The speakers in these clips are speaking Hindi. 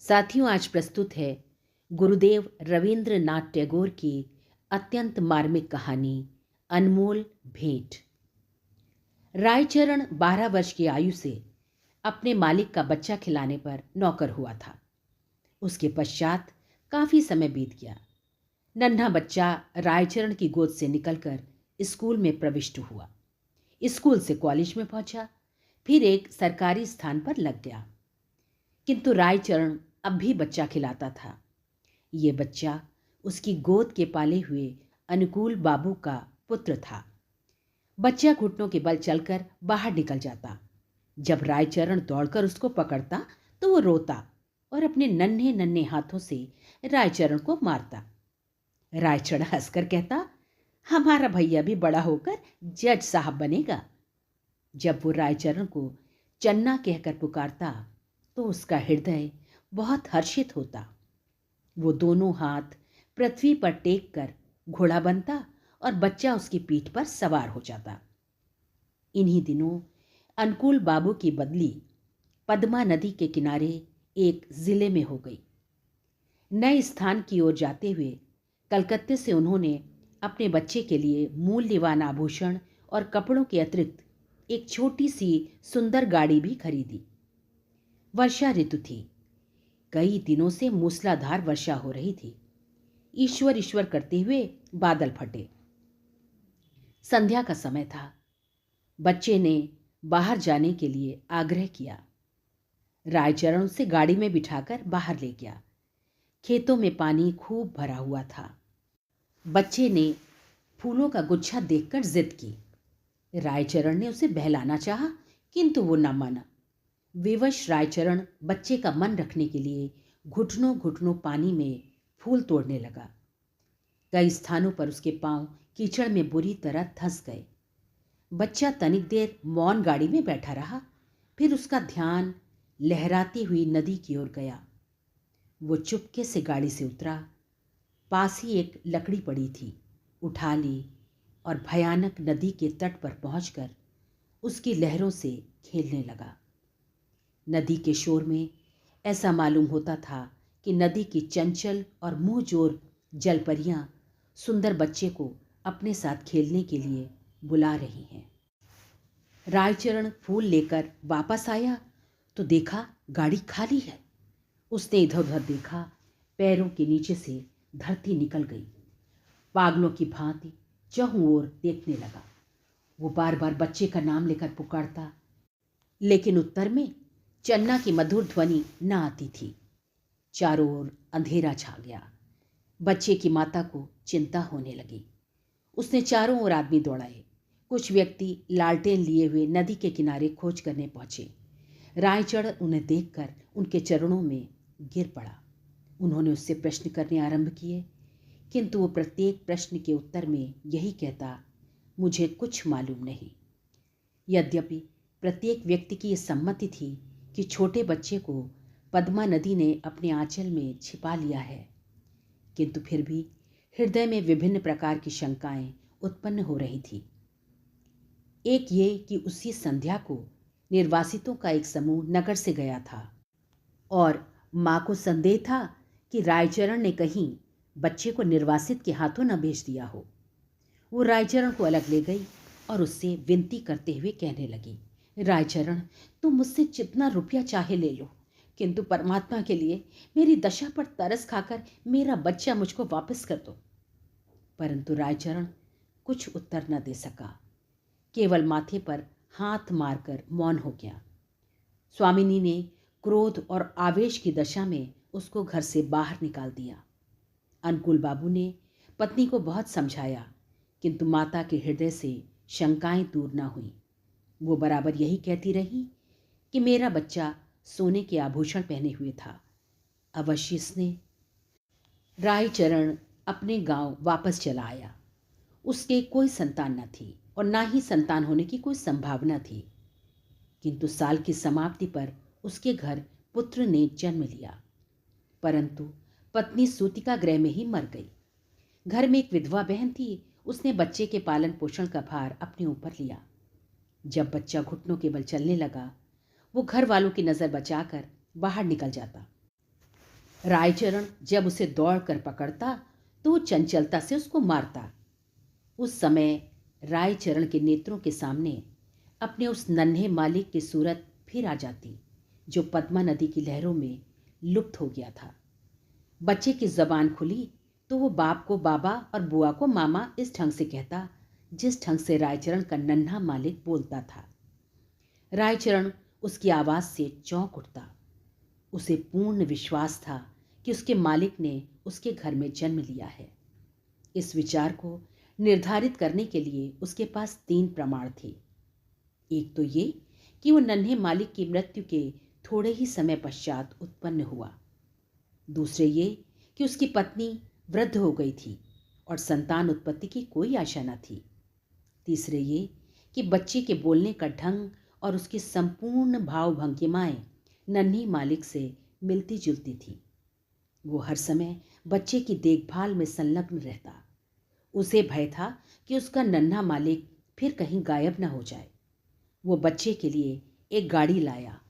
साथियों, आज प्रस्तुत है गुरुदेव रवींद्रनाथ टैगोर की अत्यंत मार्मिक कहानी अनमोल भेंट। रायचरण 12 वर्ष की आयु से अपने मालिक का बच्चा खिलाने पर नौकर हुआ था। उसके पश्चात काफी समय बीत गया। नन्हा बच्चा रायचरण की गोद से निकलकर स्कूल में प्रविष्ट हुआ। स्कूल से कॉलेज में पहुंचा, फिर एक सरकारी स्थान पर लग गया। किंतु रायचरण अब भी बच्चा खिलाता था। ये बच्चा उसकी गोद के पाले हुए अनुकूल बाबू का पुत्र था। बच्चा घुटनों के बल चलकर बाहर निकल जाता। जब रायचरण दौड़कर उसको पकड़ता तो वो रोता और अपने नन्हे नन्हे हाथों से रायचरण को मारता। रायचरण हंसकर कहता, हमारा भैया भी बड़ा होकर जज साहब बनेगा। जब वो रायचरण को चन्ना कहकर पुकारता तो उसका हृदय बहुत हर्षित होता। वो दोनों हाथ पृथ्वी पर टेक कर घोड़ा बनता और बच्चा उसकी पीठ पर सवार हो जाता। इन्हीं दिनों अनुकूल बाबू की बदली पद्मा नदी के किनारे एक जिले में हो गई। नए स्थान की ओर जाते हुए कलकत्ते से उन्होंने अपने बच्चे के लिए मूल्यवान आभूषण और कपड़ों के अतिरिक्त एक छोटी सी सुंदर गाड़ी भी खरीदी। वर्षा ऋतु थी। कई दिनों से मूसलाधार वर्षा हो रही थी। ईश्वर ईश्वर करते हुए बादल फटे। संध्या का समय था। बच्चे ने बाहर जाने के लिए आग्रह किया। रायचरण उसे गाड़ी में बिठाकर बाहर ले गया। खेतों में पानी खूब भरा हुआ था। बच्चे ने फूलों का गुच्छा देखकर जिद की। रायचरण ने उसे बहलाना चाहा, किंतु वो न माना। विवश रायचरण बच्चे का मन रखने के लिए घुटनों घुटनों पानी में फूल तोड़ने लगा। कई स्थानों पर उसके पांव कीचड़ में बुरी तरह धंस गए। बच्चा तनिक देर मौन गाड़ी में बैठा रहा, फिर उसका ध्यान लहराती हुई नदी की ओर गया। वो चुपके से गाड़ी से उतरा। पास ही एक लकड़ी पड़ी थी, उठा ली और भयानक नदी के तट पर पहुंचकर उसकी लहरों से खेलने लगा। नदी के शोर में ऐसा मालूम होता था कि नदी की चंचल और मुंहजोर जलपरियां सुंदर बच्चे को अपने साथ खेलने के लिए बुला रही हैं। रायचरण फूल लेकर वापस आया तो देखा गाड़ी खाली है। उसने इधर उधर देखा, पैरों के नीचे से धरती निकल गई। पागलों की भांति चहुं ओर देखने लगा। वो बार बार बच्चे का नाम लेकर पुकारता, लेकिन उत्तर में चन्ना की मधुर ध्वनि न आती थी। चारों ओर अंधेरा छा गया। बच्चे की माता को चिंता होने लगी। उसने चारों ओर आदमी दौड़ाए। कुछ व्यक्ति लालटेन लिए हुए नदी के किनारे खोज करने पहुंचे। रायचरण उन्हें देखकर उनके चरणों में गिर पड़ा। उन्होंने उससे प्रश्न करने आरंभ किए, किंतु वो प्रत्येक प्रश्न के उत्तर में यही कहता, मुझे कुछ मालूम नहीं। यद्यपि प्रत्येक व्यक्ति की यह सम्मति थी कि छोटे बच्चे को पद्मा नदी ने अपने आंचल में छिपा लिया है, किंतु फिर भी हृदय में विभिन्न प्रकार की शंकाएं उत्पन्न हो रही थी। एक ये कि उसी संध्या को निर्वासितों का एक समूह नगर से गया था और मां को संदेह था कि रायचरण ने कहीं बच्चे को निर्वासित के हाथों न भेज दिया हो। वो रायचरण को अलग ले गई और उससे विनती करते हुए कहने लगी, रायचरण, तुम मुझसे जितना रुपया चाहे ले लो, किंतु परमात्मा के लिए मेरी दशा पर तरस खाकर मेरा बच्चा मुझको वापस कर दो। परंतु रायचरण कुछ उत्तर न दे सका, केवल माथे पर हाथ मारकर मौन हो गया। स्वामिनी ने क्रोध और आवेश की दशा में उसको घर से बाहर निकाल दिया। अनुकूल बाबू ने पत्नी को बहुत समझाया, किंतु माता के हृदय से शंकाएं दूर न हुई। वो बराबर यही कहती रही कि मेरा बच्चा सोने के आभूषण पहने हुए था। अवश्य इसने। रायचरण अपने गांव वापस चला आया। उसके कोई संतान न थी और ना ही संतान होने की कोई संभावना थी, किंतु साल की समाप्ति पर उसके घर पुत्र ने जन्म लिया। परंतु पत्नी सूतिका गृह में ही मर गई। घर में एक विधवा बहन थी। उसने बच्चे के पालन पोषण का भार अपने ऊपर लिया। जब बच्चा घुटनों के बल चलने लगा, वो घर वालों की नज़र बचाकर बाहर निकल जाता। रायचरण जब उसे दौड़ कर पकड़ता तो वो चंचलता से उसको मारता। उस समय रायचरण के नेत्रों के सामने अपने उस नन्हे मालिक की सूरत फिर आ जाती, जो पद्मा नदी की लहरों में लुप्त हो गया था। बच्चे की जबान खुली तो वो बाप को बाबा और बुआ को मामा इस ढंग से कहता, जिस ढंग से रायचरण का नन्हा मालिक बोलता था। रायचरण उसकी आवाज से चौंक उठता। उसे पूर्ण विश्वास था कि उसके मालिक ने उसके घर में जन्म लिया है। इस विचार को निर्धारित करने के लिए उसके पास 3 प्रमाण थे। एक तो ये कि वो नन्हे मालिक की मृत्यु के थोड़े ही समय पश्चात उत्पन्न हुआ। दूसरे ये कि उसकी पत्नी वृद्ध हो गई थी और संतान उत्पत्ति की कोई आशा न थी। तीसरे ये कि बच्चे के बोलने का ढंग और उसकी संपूर्ण भाव भंगिमाएं नन्ही मालिक से मिलती जुलती थी। वो हर समय बच्चे की देखभाल में संलग्न रहता। उसे भय था कि उसका नन्हा मालिक फिर कहीं गायब न हो जाए। वो बच्चे के लिए एक गाड़ी लाया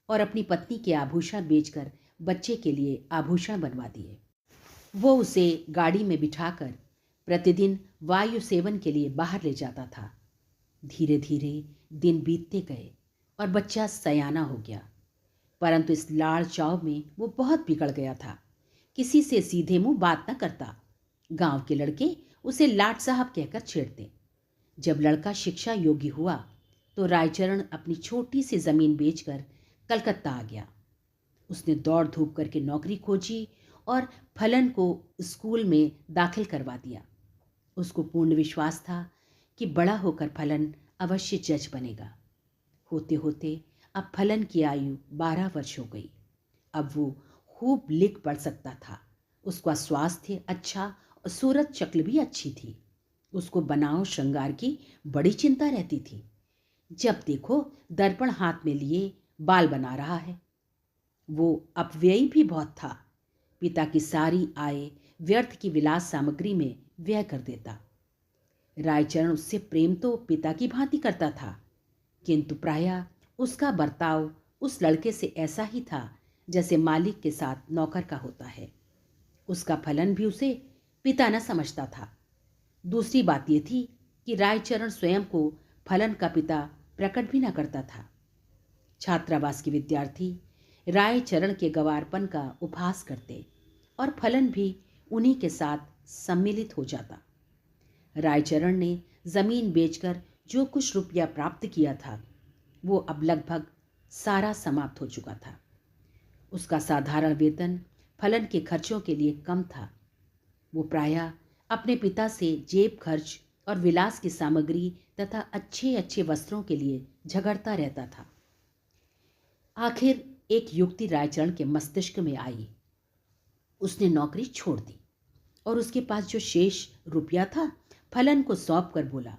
और अपनी पत्नी के आभूषण बेचकर बच्चे के लिए आभूषण बनवा दिए। वो उसे गाड़ी में बिठाकर प्रतिदिन वायु सेवन के लिए बाहर ले जाता था। धीरे धीरे दिन बीतते गए और बच्चा सयाना हो गया, परंतु इस लाड़ चाव में वो बहुत बिगड़ गया था। किसी से सीधे मुंह बात न करता। गांव के लड़के उसे लाट साहब कहकर छेड़ते। जब लड़का शिक्षा योग्य हुआ तो रायचरण अपनी छोटी सी जमीन बेचकर कलकत्ता आ गया। उसने दौड़ धूप करके नौकरी खोजी और फलन को स्कूल में दाखिल करवा दिया। उसको पूर्ण विश्वास था कि बड़ा होकर फलन अवश्य जज बनेगा। होते होते अब फलन की आयु 12 वर्ष हो गई। अब वो खूब लिख पढ़ सकता था। उसका स्वास्थ्य अच्छा और सूरत शक्ल भी अच्छी थी। उसको बनाव श्रृंगार की बड़ी चिंता रहती थी। जब देखो दर्पण हाथ में लिए बाल बना रहा है। वो अपव्ययी भी बहुत था। पिता की सारी आय व्यर्थ की विलास सामग्री में व्यय कर देता। रायचरण उससे प्रेम तो पिता की भांति करता था, किंतु प्रायः उसका बर्ताव उस लड़के से ऐसा ही था जैसे मालिक के साथ नौकर का होता है। उसका फलन भी उसे पिता न समझता था। दूसरी बात यह थी कि रायचरण स्वयं को फलन का पिता प्रकट भी न करता था। छात्रावास के विद्यार्थी रायचरण के गंवारपन का उपहास करते और फलन भी उन्हीं के साथ सम्मिलित हो जाता। रायचरण ने जमीन बेचकर जो कुछ रुपया प्राप्त किया था वो अब लगभग सारा समाप्त हो चुका था। उसका साधारण वेतन फलन के खर्चों के लिए कम था। वो प्रायः अपने पिता से जेब खर्च और विलास की सामग्री तथा अच्छे अच्छे वस्त्रों के लिए झगड़ता रहता था। आखिर एक युक्ति रायचरण के मस्तिष्क में आई। उसने नौकरी छोड़ दी और उसके पास जो शेष रुपया था फलन को सौंप कर बोला,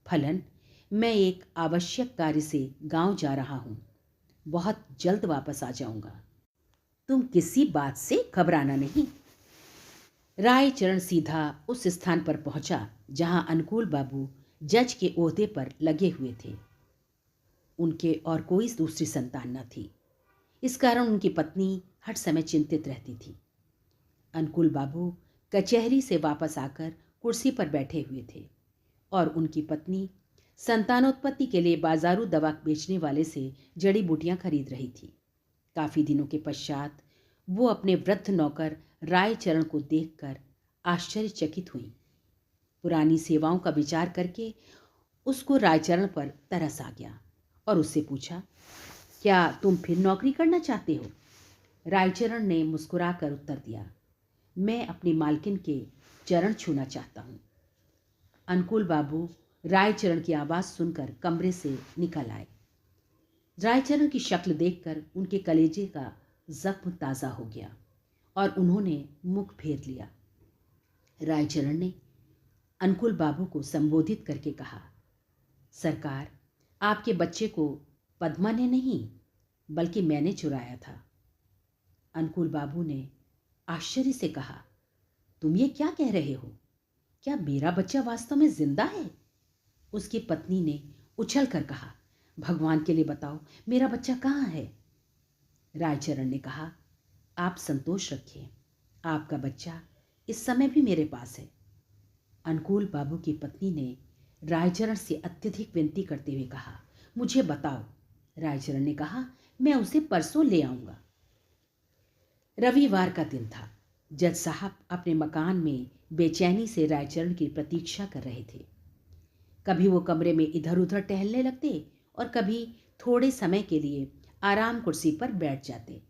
फलन, मैं एक आवश्यक कार्य से गांव जा रहा हूं, बहुत जल्द वापस आ जाऊंगा। तुम किसी बात से घबराना नहीं। रायचरण सीधा उस स्थान पर पहुंचा जहां अनुकूल बाबू जज के ओहदे पर लगे हुए थे। उनके और कोई दूसरी संतान न थी। इस कारण उनकी पत्नी हर समय चिंतित रहती थी। अनुकूल बाबू कचहरी से वापस आकर कुर्सी पर बैठे हुए थे और उनकी पत्नी संतानोत्पत्ति के लिए बाजारू दवा बेचने वाले से जड़ी बूटियां खरीद रही थी। काफी दिनों के पश्चात वो अपने वृद्ध नौकर रायचरण को देखकर आश्चर्यचकित हुई। पुरानी सेवाओं का विचार करके उसको रायचरण पर तरस आ गया और उससे पूछा, क्या तुम फिर नौकरी करना चाहते हो? रायचरण ने मुस्कुराकर उत्तर दिया, मैं अपनी मालकिन के चरण छूना चाहता हूँ। अनुकूल बाबू रायचरण की आवाज़ सुनकर कमरे से निकल आए। रायचरण की शक्ल देखकर उनके कलेजे का जख्म ताज़ा हो गया और उन्होंने मुख फेर लिया। रायचरण ने अनुकूल बाबू को संबोधित करके कहा, सरकार, आपके बच्चे को पद्मा ने नहीं बल्कि मैंने चुराया था। अनुकूल बाबू ने आश्चर्य से कहा, तुम ये क्या कह रहे हो? क्या मेरा बच्चा वास्तव में जिंदा है? उसकी पत्नी ने उछल कर कहा, भगवान के लिए बताओ, मेरा बच्चा कहाँ है? रायचरण ने कहा, आप संतोष रखिए, आपका बच्चा इस समय भी मेरे पास है। अनुकूल बाबू की पत्नी ने रायचरण से अत्यधिक विनती करते हुए कहा, मुझे बताओ। रायचरण ने कहा, मैं उसे परसों ले आऊंगा। रविवार का दिन था। जज साहब अपने मकान में बेचैनी से रायचरण की प्रतीक्षा कर रहे थे। कभी वो कमरे में इधर उधर टहलने लगते और कभी थोड़े समय के लिए आराम कुर्सी पर बैठ जाते।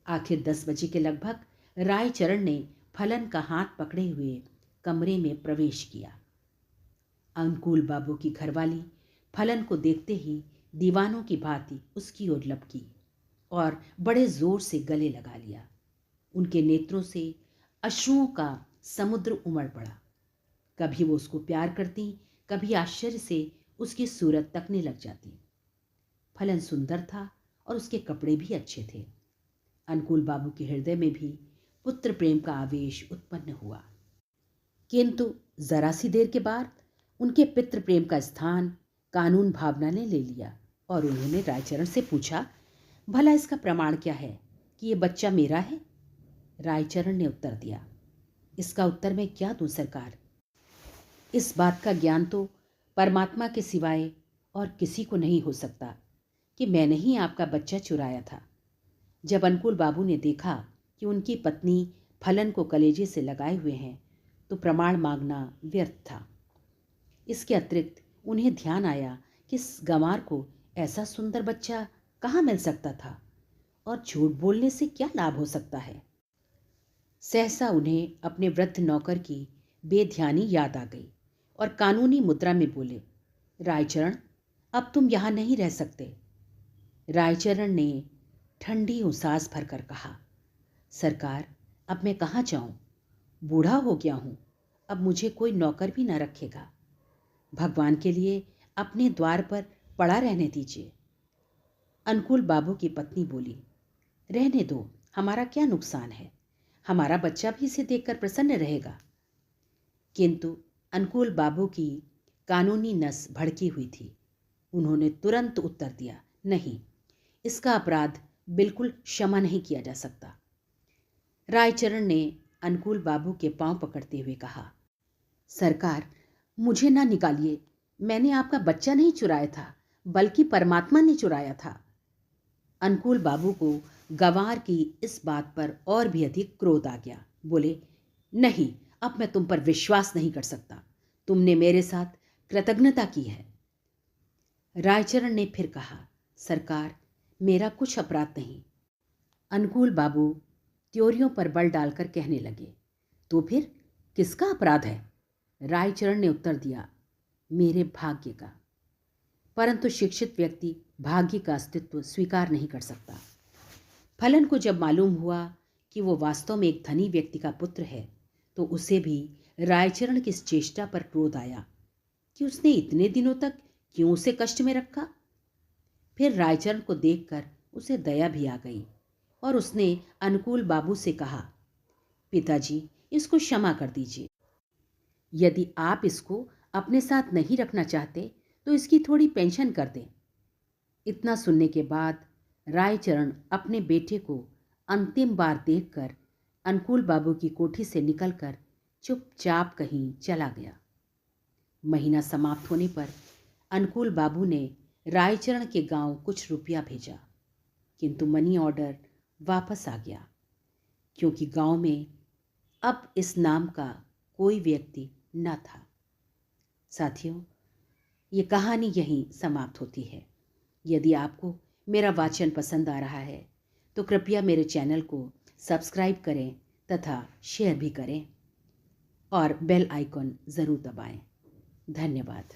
आखिर 10 बजे के लगभग रायचरण ने फलन का हाथ पकड़े हुए कमरे में प्रवेश किया। अनुकूल बाबू की घरवाली फलन को देखते ही दीवानों की भांति उसकी ओर लपकी और बड़े जोर से गले लगा लिया। उनके नेत्रों से अश्रुओं का समुद्र उमड़ पड़ा। कभी वो उसको प्यार करती, कभी आश्चर्य से उसकी सूरत तकने लग जाती। फलन सुंदर था और उसके कपड़े भी अच्छे थे। अनुकूल बाबू के हृदय में भी पुत्र प्रेम का आवेश उत्पन्न हुआ, किंतु जरा सी देर के बाद उनके पितृ प्रेम का स्थान कानून भावना ने ले लिया और उन्होंने रायचरण से पूछा, भला इसका प्रमाण क्या है कि ये बच्चा मेरा है? रायचरण ने उत्तर दिया, इसका उत्तर मैं क्या दूं सरकार? इस बात का ज्ञान तो परमात्मा के सिवाय और किसी को नहीं हो सकता कि मैंने ही आपका बच्चा चुराया था। जब अनुकूल बाबू ने देखा कि उनकी पत्नी फलन को कलेजे से लगाए हुए हैं तो प्रमाण मांगना व्यर्थ था। इसके अतिरिक्त उन्हें ध्यान आया कि इस गंवार को ऐसा सुंदर बच्चा कहाँ मिल सकता था और झूठ बोलने से क्या लाभ हो सकता है। सहसा उन्हें अपने वृद्ध नौकर की बेध्यानी याद आ गई और कानूनी मुद्रा में बोले, रायचरण, अब तुम यहाँ नहीं रह सकते। रायचरण ने ठंडी उसास भरकर कहा, सरकार, अब मैं कहाँ जाऊँ? बूढ़ा हो गया हूँ, अब मुझे कोई नौकर भी न रखेगा। भगवान के लिए अपने द्वार पर पड़ा रहने दीजिए। अनुकूल बाबू की पत्नी बोली, रहने दो, हमारा क्या नुकसान है, हमारा बच्चा भी इसे देखकर प्रसन्न रहेगा। किंतु अनुकूल बाबू की कानूनी नस भड़की हुई थी। उन्होंने तुरंत उत्तर दिया, नहीं, इसका अपराध बिल्कुल क्षमा नहीं किया जा सकता। रायचरण ने अनुकूल बाबू के पांव पकड़ते हुए कहा, सरकार, मुझे ना निकालिए, मैंने आपका बच्चा नहीं चुराया था, बल्कि परमात्मा ने चुराया था। अनुकूल बाबू को गंवार की इस बात पर और भी अधिक क्रोध आ गया। बोले, नहीं, अब मैं तुम पर विश्वास नहीं कर सकता, तुमने मेरे साथ कृतज्ञता की है। रायचरण ने फिर कहा, सरकार, मेरा कुछ अपराध नहीं। अनुकूल बाबू त्योरियों पर बल डालकर कहने लगे, तो फिर किसका अपराध है? रायचरण ने उत्तर दिया, मेरे भाग्य का। परंतु शिक्षित व्यक्ति भाग्य का अस्तित्व स्वीकार नहीं कर सकता। फलन को जब मालूम हुआ कि वो वास्तव में एक धनी व्यक्ति का पुत्र है तो उसे भी रायचरण की इस चेष्टा पर क्रोध आया कि उसने इतने दिनों तक क्यों उसे कष्ट में रखा। फिर रायचरण को देखकर उसे दया भी आ गई और उसने अनुकूल बाबू से कहा, पिताजी, इसको क्षमा कर दीजिए। यदि आप इसको अपने साथ नहीं रखना चाहते तो इसकी थोड़ी पेंशन कर दें। इतना सुनने के बाद रायचरण अपने बेटे को अंतिम बार देखकर अनुकूल बाबू की कोठी से निकलकर चुपचाप कहीं चला गया। महीना समाप्त होने पर अनुकूल बाबू ने रायचरण के गांव कुछ रुपया भेजा, किंतु मनी ऑर्डर वापस आ गया, क्योंकि गांव में अब इस नाम का कोई व्यक्ति न था। साथियों, ये कहानी यहीं समाप्त होती है। यदि आपको मेरा वाचन पसंद आ रहा है तो कृपया मेरे चैनल को सब्सक्राइब करें तथा शेयर भी करें और बेल आइकॉन ज़रूर दबाएं। धन्यवाद।